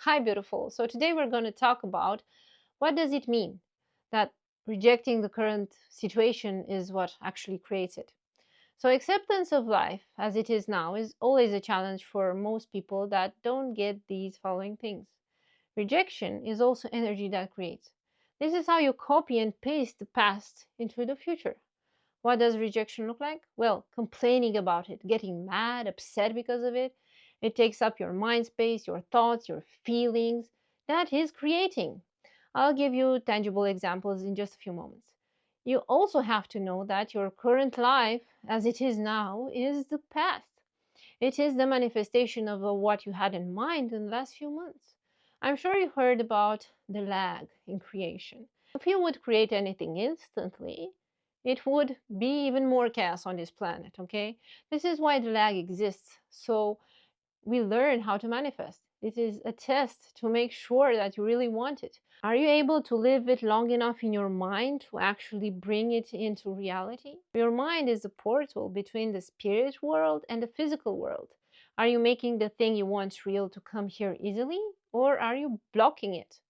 Hi, beautiful. So today we're going to talk about what does it mean that rejecting the current situation is what actually creates it. So acceptance of life as it is now is always a challenge for most people that don't get these following things. Rejection is also energy that creates. This is how you copy and paste the past into the future. What does rejection look like? Well, complaining about it, getting mad, upset because of it. It takes up your mind space, your thoughts, your feelings. That is creating. I'll give you tangible examples in just a few moments. You also have to know that your current life, as it is now, is the past. It is the manifestation of what you had in mind in the last few months. I'm sure you heard about the lag in creation. If you would create anything instantly, it would be even more chaos on this planet, okay? This is why the lag exists. So we learn how to manifest. It is a test to make sure that you really want it. Are you able to live it long enough in your mind to actually bring it into reality? Your mind is the portal between the spirit world and the physical world. Are you making the thing you want real to come here easily, or are you blocking it?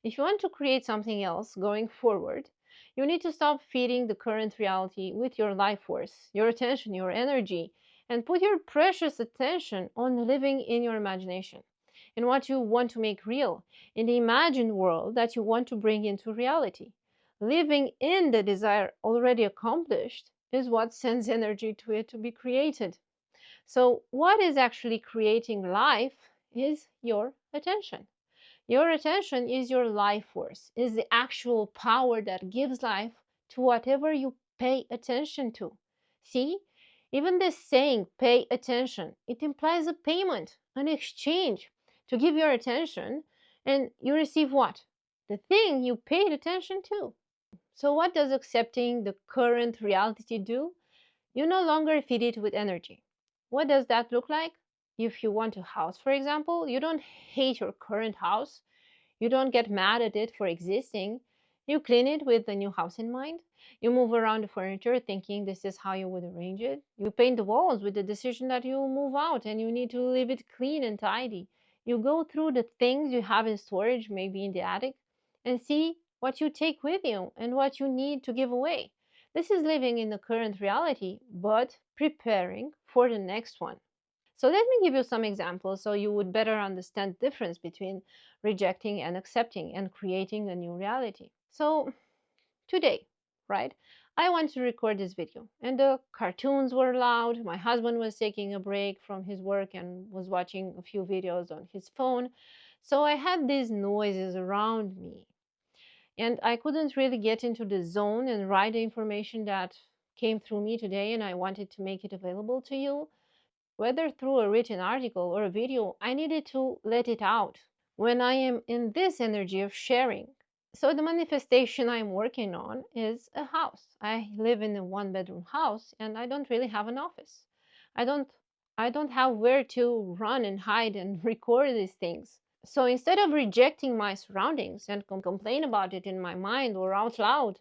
If you want to create something else going forward, you need to stop feeding the current reality with your life force, your attention, your energy, and put your precious attention on living in your imagination, in what you want to make real, in the imagined world that you want to bring into reality. Living in the desire already accomplished is what sends energy to it to be created. So, what is actually creating life is your attention. Your attention is your life force, is the actual power that gives life to whatever you pay attention to. See, even this saying, pay attention, it implies a payment, an exchange to give your attention, and you receive what? The thing you paid attention to. So, what does accepting the current reality do? You no longer feed it with energy. What does that look like? If you want a house, for example, you don't hate your current house. You don't get mad at it for existing. You clean it with the new house in mind. You move around the furniture thinking this is how you would arrange it. You paint the walls with the decision that you'll move out and you need to leave it clean and tidy. You go through the things you have in storage, maybe in the attic, and see what you take with you and what you need to give away. This is living in the current reality, but preparing for the next one. So let me give you some examples so you would better understand the difference between rejecting and accepting and creating a new reality. So today, right, I want to record this video and the cartoons were loud. My husband was taking a break from his work and was watching a few videos on his phone. So I had these noises around me and I couldn't really get into the zone and write the information that came through me today, and I wanted to make it available to you. Whether through a written article or a video, I needed to let it out when I am in this energy of sharing. So the manifestation I'm working on is a house. I live in a one-bedroom house and I don't really have an office. I don't I don't have where to run and hide and record these things. So instead of rejecting my surroundings and complain about it in my mind or out loud,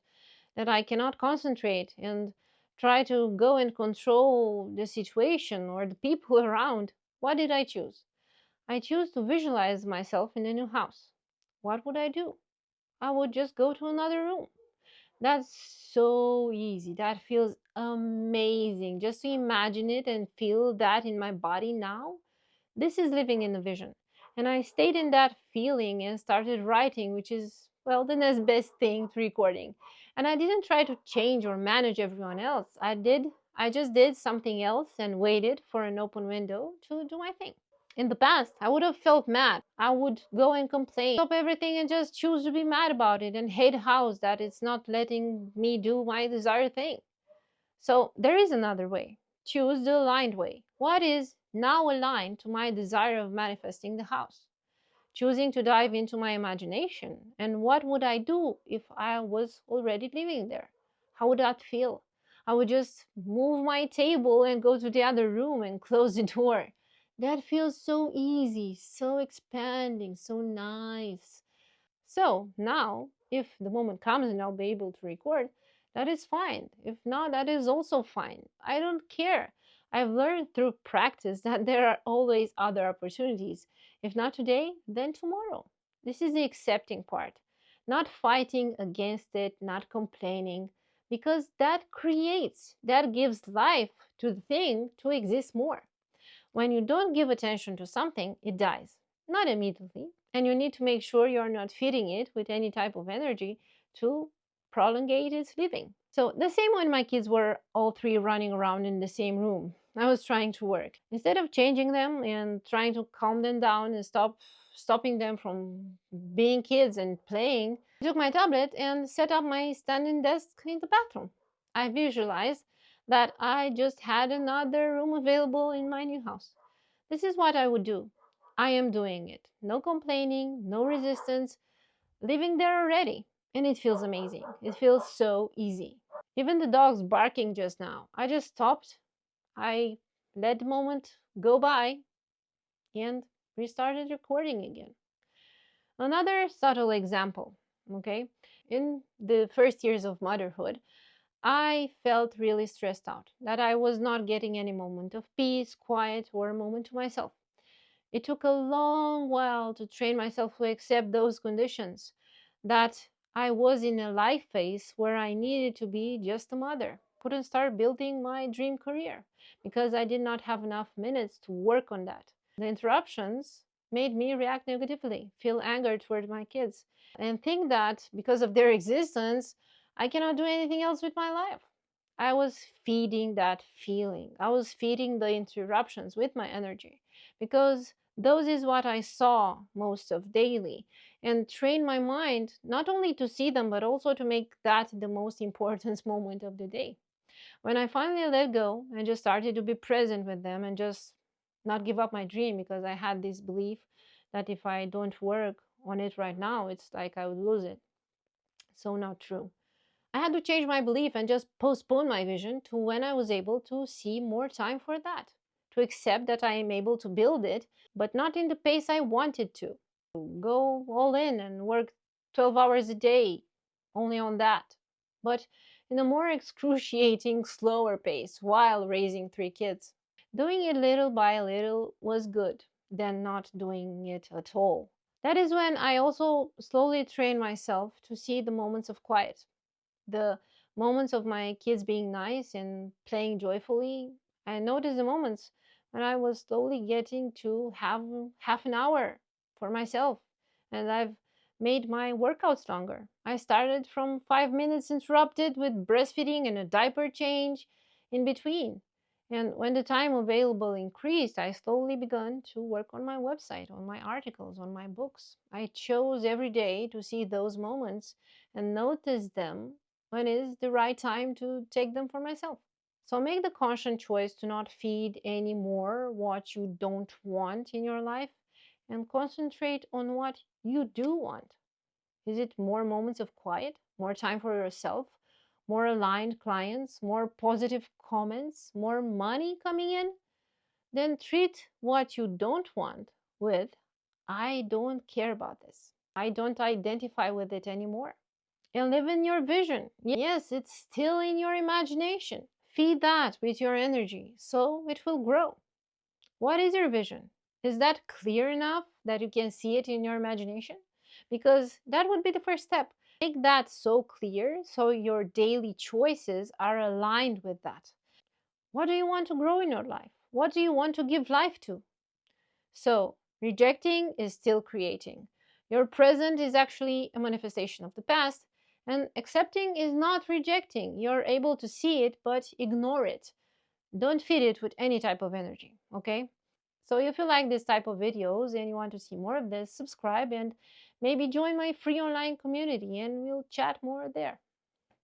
that I cannot concentrate and try to go and control the situation or the people around, what did I choose? I choose to visualize myself in a new house. What would I do? I would just go to another room. That's so easy. That feels amazing. Just to imagine it and feel that in my body now. This is living in a vision. And I stayed in that feeling and started writing, which is, well, the next best thing to recording. And I didn't try to change or manage everyone else. I just did something else and waited for an open window to do my thing. In the past, I would have felt mad. I would go and complain, stop everything and just choose to be mad about it and hate a house that it's not letting me do my desired thing. So there is another way. Choose the aligned way. What is now aligned to my desire of manifesting the house? Choosing to dive into my imagination. And what would I do if I was already living there? How would that feel? I would just move my table and go to the other room and close the door. That feels so easy, so expanding, so nice. So now, if the moment comes and I'll be able to record, that is fine. If not, that is also fine. I don't care. I've learned through practice that there are always other opportunities. If not today, then tomorrow. This is the accepting part, not fighting against it, not complaining, because that gives life to the thing to exist more. When you don't give attention to something, it dies. Not immediately. And you need to make sure you're not feeding it with any type of energy to prolongate its living. So, the same when my kids were all three running around in the same room. I was trying to work. Instead of changing them and trying to calm them down and stopping them from being kids and playing, I took my tablet and set up my standing desk in the bathroom. I visualized that I just had another room available in my new house. This is what I would do. I am doing it. No complaining, no resistance, living there already. And it feels amazing. It feels so easy. Even the dogs barking just now. I just stopped. I let the moment go by and restarted recording again. Another subtle example, okay? In the first years of motherhood, I felt really stressed out, that I was not getting any moment of peace, quiet, or a moment to myself. It took a long while to train myself to accept those conditions, that I was in a life phase where I needed to be just a mother. Couldn't start building my dream career because I did not have enough minutes to work on that. The interruptions made me react negatively, feel anger toward my kids, and think that because of their existence, I cannot do anything else with my life. I was feeding that feeling. I was feeding the interruptions with my energy because those is what I saw most of daily, and train my mind not only to see them but also to make that the most important moment of the day. When I finally let go and just started to be present with them and just not give up my dream, because I had this belief that if I don't work on it right now, it's like I would lose it. So not true. I had to change my belief and just postpone my vision to when I was able to see more time for that, to accept that I am able to build it, but not in the pace I wanted to. Go all in and work 12 hours a day only on that, but in a more excruciating, slower pace while raising three kids. Doing it little by little was good than not doing it at all. That is when I also slowly trained myself to see the moments of quiet, the moments of my kids being nice and playing joyfully. I noticed the moments when I was slowly getting to have half an hour for myself, and I've made my workouts longer. I started from 5 minutes interrupted with breastfeeding and a diaper change in between. And when the time available increased, I slowly began to work on my website, on my articles, on my books. I chose every day to see those moments and notice them when is the right time to take them for myself. So make the conscious choice to not feed anymore what you don't want in your life and concentrate on what you do want. Is it more moments of quiet, more time for yourself, more aligned clients, more positive comments, more money coming in? Then treat what you don't want with, I don't care about this. I don't identify with it anymore, and live in your vision. Yes, it's still in your imagination. Feed that with your energy so it will grow. What is your vision? Is that clear enough that you can see it in your imagination? Because that would be the first step. Make that so clear so your daily choices are aligned with that. What do you want to grow in your life? What do you want to give life to? So, rejecting is still creating. Your present is actually a manifestation of the past, and accepting is not rejecting. You're able to see it, but ignore it. Don't feed it with any type of energy, okay? So, if you like this type of videos and you want to see more of this, subscribe and maybe join my free online community and we'll chat more there.